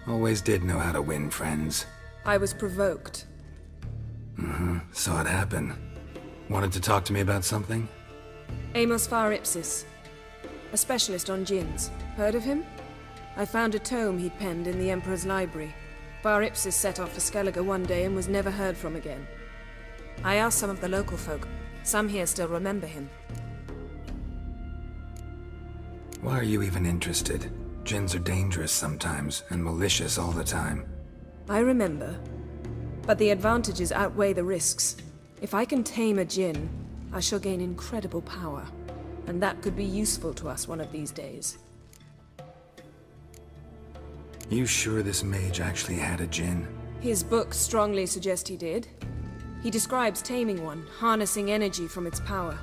Always did know how to win friends. I was provoked. Saw it happen. Wanted to talk to me about something? Amos Far Ipsis, a specialist on djinns. Heard of him? I found a tome he'd penned in the Emperor's library. Far Ipsis set off for Skellige one day and was never heard from again. I asked some of the local folk. Some here still remember him. Why are you even interested? Djinns are dangerous sometimes, and malicious all the time. I remember. But the advantages outweigh the risks. If I can tame a djinn, I shall gain incredible power. And that could be useful to us one of these days. You sure this mage actually had a djinn? His books strongly suggest he did. He describes taming one, harnessing energy from its power.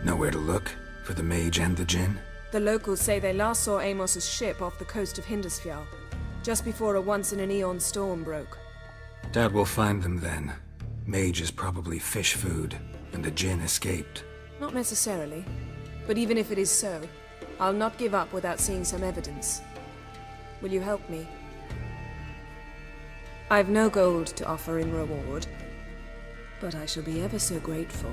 Nowhere to look? For the mage and the djinn? The locals say they last saw Amos's ship off the coast of Hindisfjall, just before a once-in-an-eon storm broke. Doubt we'll find them then. Mage is probably fish food, and the djinn escaped. Not necessarily. But even if it is so, I'll not give up without seeing some evidence. Will you help me? I've no gold to offer in reward, but I shall be ever so grateful.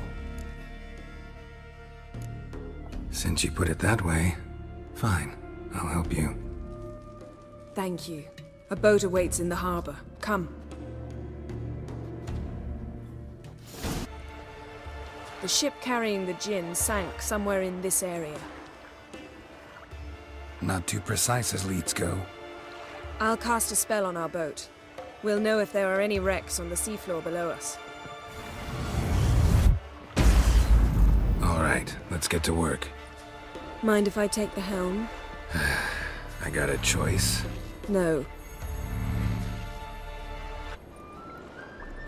Since you put it that way, fine. I'll help you. Thank you. A boat awaits in the harbor. Come. The ship carrying the djinn sank somewhere in this area. Not too precise as leads go. I'll cast a spell on our boat. We'll know if there are any wrecks on the seafloor below us. All right, let's get to work. Mind if I take the helm? I got a choice. No.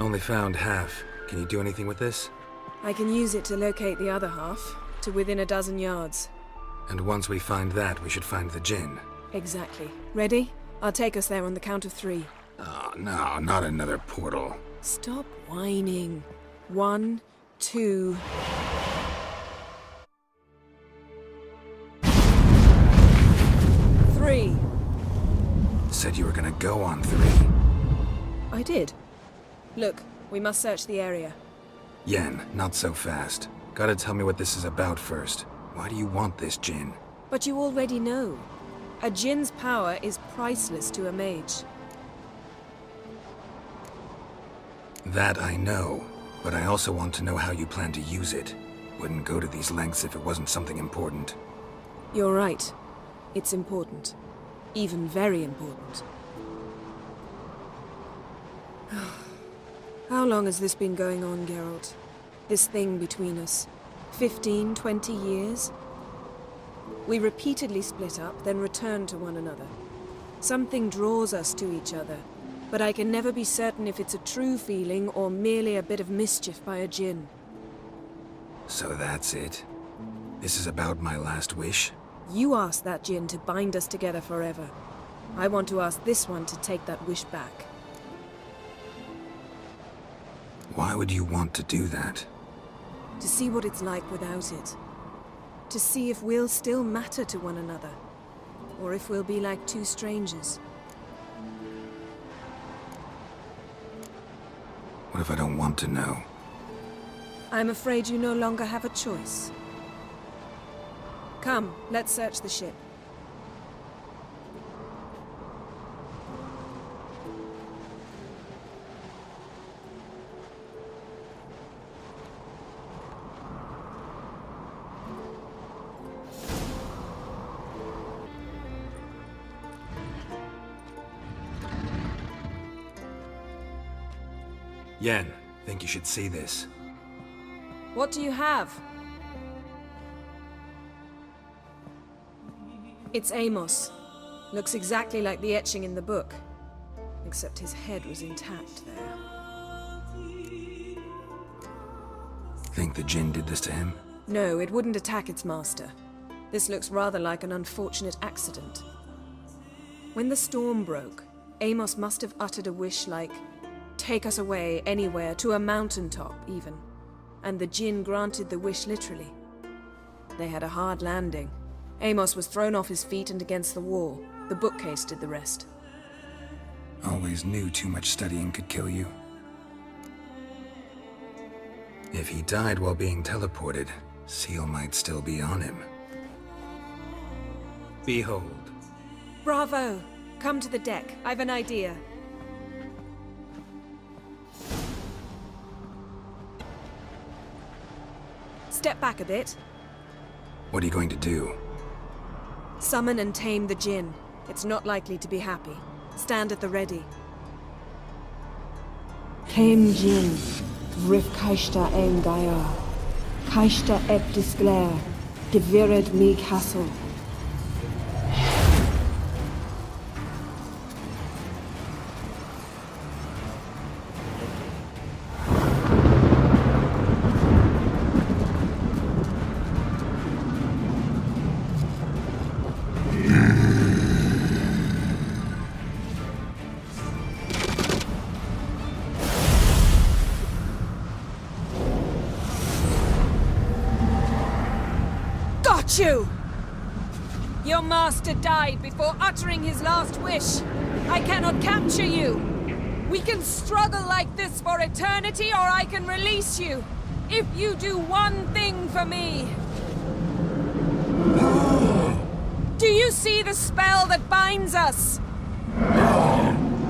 Only found half. Can you do anything with this? I can use it to locate the other half, to within a dozen yards. And once we find that, we should find the djinn. Exactly. Ready? I'll take us there on the count of 3. Oh, no, not another portal. Stop whining. 1, 2... Three. Said you were gonna go on 3. I did. Look, we must search the area. Yen, not so fast. Gotta tell me what this is about first. Why do you want this djinn? But you already know. A djinn's power is priceless to a mage. That I know, but I also want to know how you plan to use it. Wouldn't go to these lengths if it wasn't something important. You're right. It's important. Even very important. How long has this been going on, Geralt? This thing between us? 15, 20 years? We repeatedly split up, then return to one another. Something draws us to each other, but I can never be certain if it's a true feeling or merely a bit of mischief by a djinn. So that's it? This is about my last wish? You asked that djinn to bind us together forever. I want to ask this one to take that wish back. Why would you want to do that? To see what it's like without it. To see if we'll still matter to one another. Or if we'll be like two strangers. What if I don't want to know? I'm afraid you no longer have a choice. Come, let's search the ship. Yen, think you should see this. What do you have? It's Amos. Looks exactly like the etching in the book. Except his head was intact there. Think the djinn did this to him? No, it wouldn't attack its master. This looks rather like an unfortunate accident. When the storm broke, Amos must have uttered a wish like, "Take us away, anywhere, to a mountaintop, even." And the djinn granted the wish literally. They had a hard landing. Amos was thrown off his feet and against the wall. The bookcase did the rest. Always knew too much studying could kill you. If he died while being teleported, Seal might still be on him. Behold. Bravo! Come to the deck. I've an idea. Step back a bit. What are you going to do? Summon and tame the Jinn. It's not likely to be happy. Stand at the ready. Came Jin, Rif Kaishta en Gaia, Kaishta ep disglair, Gevired me castle. Got you! Your master died before uttering his last wish. I cannot capture you. We can struggle like this for eternity, or I can release you. If you do one thing for me. Do you see the spell that binds us?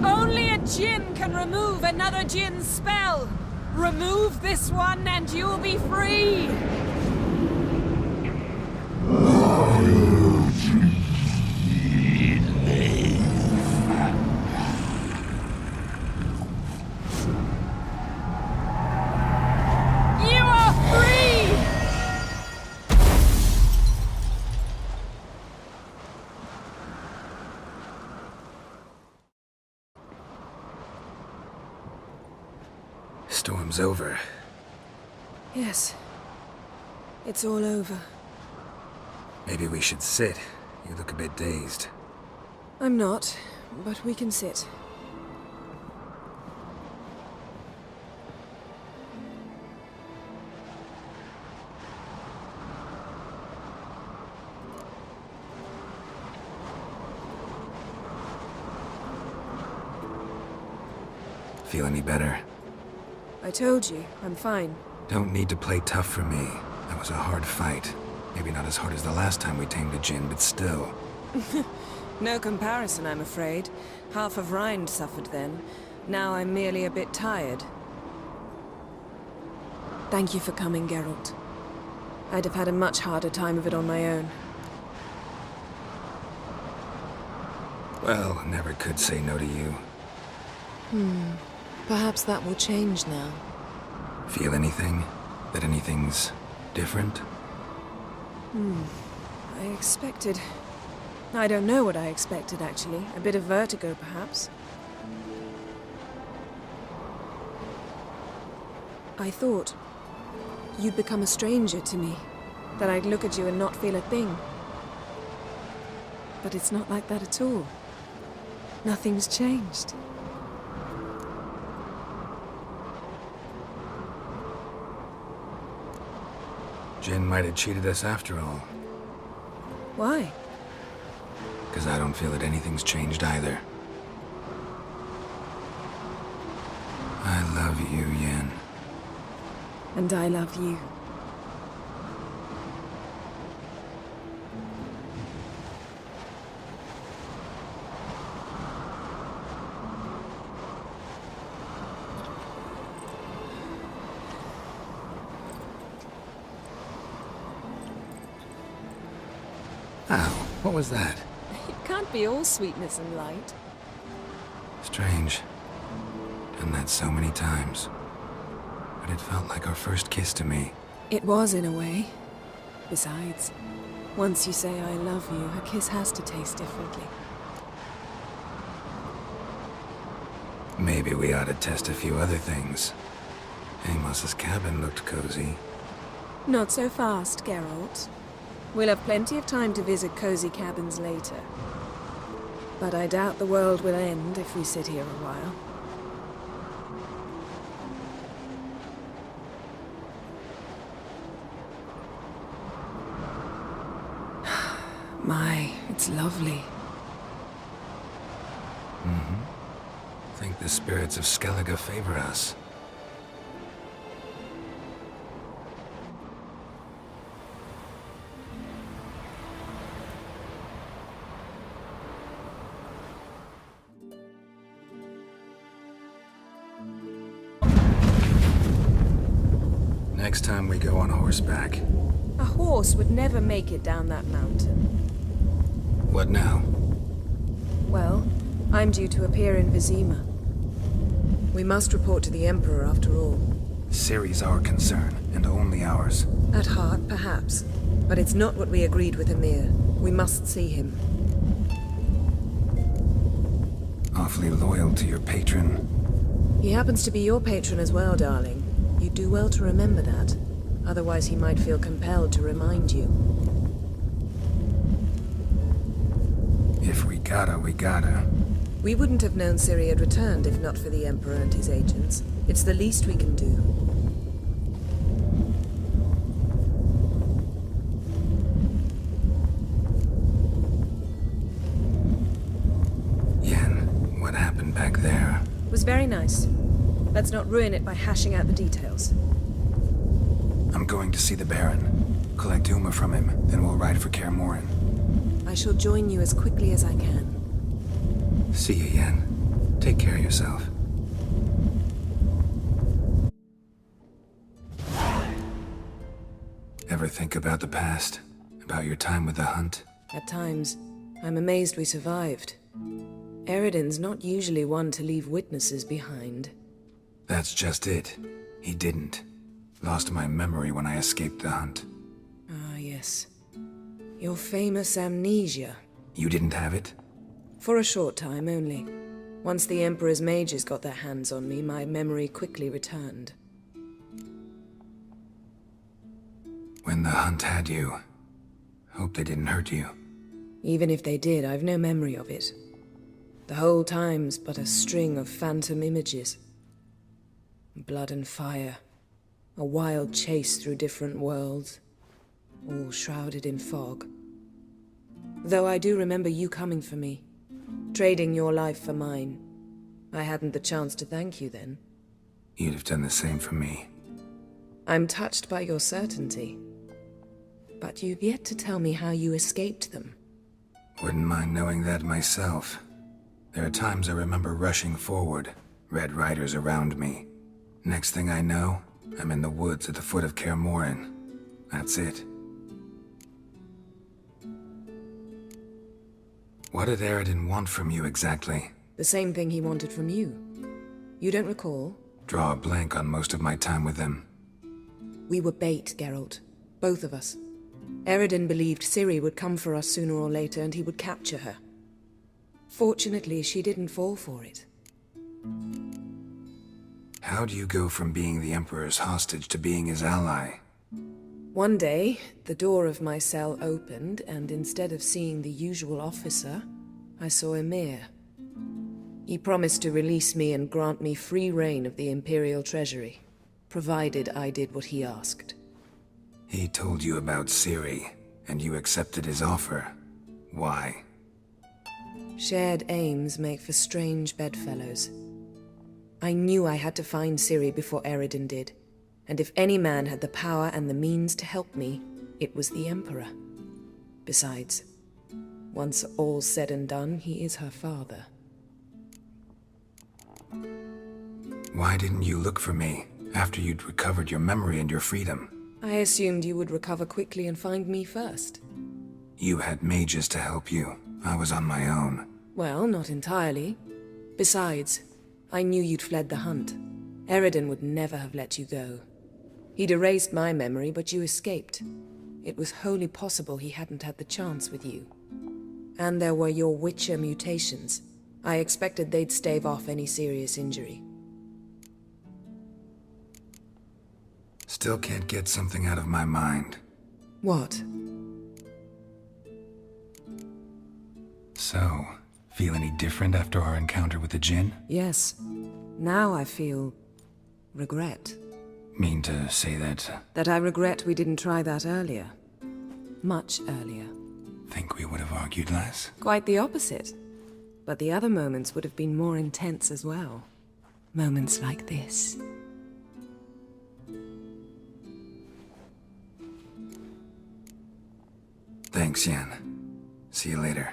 Only a Jinn can remove another Jinn's spell. Remove this one and you'll be free. You are free! Storm's over. Yes. It's all over. Maybe we should sit. You look a bit dazed. I'm not, but we can sit. Feel any better? I told you, I'm fine. Don't need to play tough for me. That was a hard fight. Maybe not as hard as the last time we tamed a Jinn, but still. No comparison, I'm afraid. Half of Rind suffered then. Now I'm merely a bit tired. Thank you for coming, Geralt. I'd have had a much harder time of it on my own. Well, never could say no to you. Perhaps that will change now. Feel anything? That anything's different? I expected... I don't know what I expected, actually. A bit of vertigo, perhaps. I thought you'd become a stranger to me. That I'd look at you and not feel a thing. But it's not like that at all. Nothing's changed. Jinn might have cheated us after all. Why? Because I don't feel that anything's changed either. I love you, Yen. And I love you. Ow, what was that? It can't be all sweetness and light. Strange. Done that so many times. But it felt like our first kiss to me. It was, in a way. Besides, once you say I love you, a kiss has to taste differently. Maybe we ought to test a few other things. Amos's cabin looked cozy. Not so fast, Geralt. We'll have plenty of time to visit cozy cabins later. But I doubt the world will end if we sit here a while. It's lovely. Think the spirits of Skellige favor us. Next time we go on horseback. A horse would never make it down that mountain. What now? Well, I'm due to appear in Vizima. We must report to the Emperor after all. Ciri's our concern, and only ours. At heart, perhaps. But it's not what we agreed with Emir. We must see him. Awfully loyal to your patron. He happens to be your patron as well, darling. You'd do well to remember that. Otherwise he might feel compelled to remind you. If we gotta, we gotta. We wouldn't have known Ciri had returned if not for the Emperor and his agents. It's the least we can do. Yen, what happened back there? It was very nice. Let's not ruin it by hashing out the details. I'm going to see the Baron. Collect Uma from him, then we'll ride for Kaer Morhen. I shall join you as quickly as I can. See you, Yen. Take care of yourself. Ever think about the past? About your time with the Hunt? At times, I'm amazed we survived. Eredin's not usually one to leave witnesses behind. That's just it. He didn't. Lost my memory when I escaped the Hunt. Ah, yes. Your famous amnesia. You didn't have it? For a short time only. Once the Emperor's mages got their hands on me, my memory quickly returned. When the Hunt had you, hope they didn't hurt you. Even if they did, I've no memory of it. The whole time's but a string of phantom images. Blood and fire. A wild chase through different worlds. All shrouded in fog. Though I do remember you coming for me. Trading your life for mine. I hadn't the chance to thank you then. You'd have done the same for me. I'm touched by your certainty. But you've yet to tell me how you escaped them. Wouldn't mind knowing that myself. There are times I remember rushing forward, Red Riders around me. Next thing I know, I'm in the woods at the foot of Kaer Morhen. That's it. What did Eredin want from you exactly? The same thing he wanted from you. You don't recall? Draw a blank on most of my time with them. We were bait, Geralt. Both of us. Eredin believed Ciri would come for us sooner or later and he would capture her. Fortunately, she didn't fall for it. How do you go from being the Emperor's hostage to being his ally? One day, the door of my cell opened, and instead of seeing the usual officer, I saw Emir. He promised to release me and grant me free reign of the Imperial Treasury, provided I did what he asked. He told you about Ciri, and you accepted his offer. Why? Shared aims make for strange bedfellows. I knew I had to find Ciri before Eredin did, and if any man had the power and the means to help me, it was the Emperor. Besides, once all's said and done, he is her father. Why didn't you look for me after you'd recovered your memory and your freedom? I assumed you would recover quickly and find me first. You had mages to help you. I was on my own. Well, not entirely. Besides, I knew you'd fled the Hunt. Eredin would never have let you go. He'd erased my memory, but you escaped. It was wholly possible he hadn't had the chance with you. And there were your Witcher mutations. I expected they'd stave off any serious injury. Still can't get something out of my mind. What? So, feel any different after our encounter with the Jinn? Yes. Now I feel... regret. Mean to say that... That I regret we didn't try that earlier. Much earlier. Think we would have argued less? Quite the opposite. But the other moments would have been more intense as well. Moments like this. Thanks, Yen. See you later.